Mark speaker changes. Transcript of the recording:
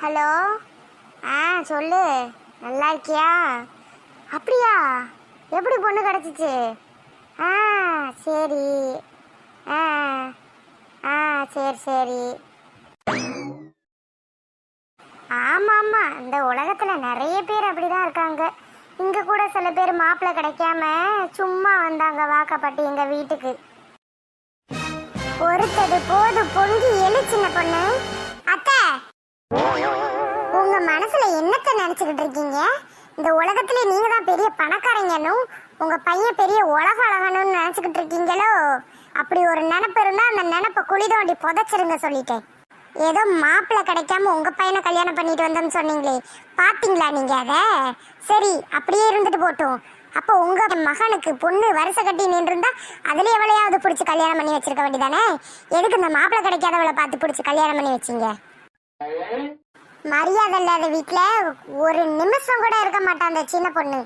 Speaker 1: Hello. சொல்லு. நல்லா இருக்கியா? அப்படியா? எப்படி பொண்ணு கிடச்சிச்சு? ஆ சரி. ஆ ஆ சரி சரி. ஆமாம் ஆமாம், இந்த உலகத்தில் நிறைய பேர் அப்படிதான் இருக்காங்க. இங்கே கூட சில பேர் மாப்பிள்ளை கிடைக்காம சும்மா வந்தாங்க வாக்கப்பட்டு எங்கள் வீட்டுக்கு. பொறுத்தது போது பொங்கி எழு சின்ன பொண்ணு. அத்தை, உங்க மனசுல என்னத்தை நினைச்சுக்கிட்டு இருக்கீங்க? இந்த உலகத்துல நீங்க தான் பெரிய பணக்காரங்கன்னும் உங்க பையன் பெரிய உலக அழகணும்னு நினைச்சுக்கிட்டு இருக்கீங்களோ? அப்படி ஒரு நினைப்பு இருந்தா அந்த நினைப்பை குழி தோண்டி புதைச்சிருங்க சொல்லிட்டேன். ஏதோ மாப்பிள்ளை கிடைக்காம உங்க பையனை கல்யாணம் பண்ணிட்டு வந்தோம்னு சொன்னீங்களே, பாத்தீங்களா நீங்க அத? சரி, அப்படியே இருந்துட்டு போட்டும். அப்போ உங்க மகனுக்கு பொண்ணு வருஷ கட்டி நின்றுருந்தா அதுல எவ்வளையாவது பிடிச்சி கல்யாணம் பண்ணி வச்சிருக்க வேண்டியதானே? எதுக்கு இந்த மாப்பிள்ளை கிடைக்காதவளை பார்த்து பிடிச்சி கல்யாணம் பண்ணி வச்சீங்க? மரியாதை இல்லாத வீட்டுல ஒரு நிமிஷம் கூட இருக்க மாட்டான் அந்த சின்ன பொண்ணு.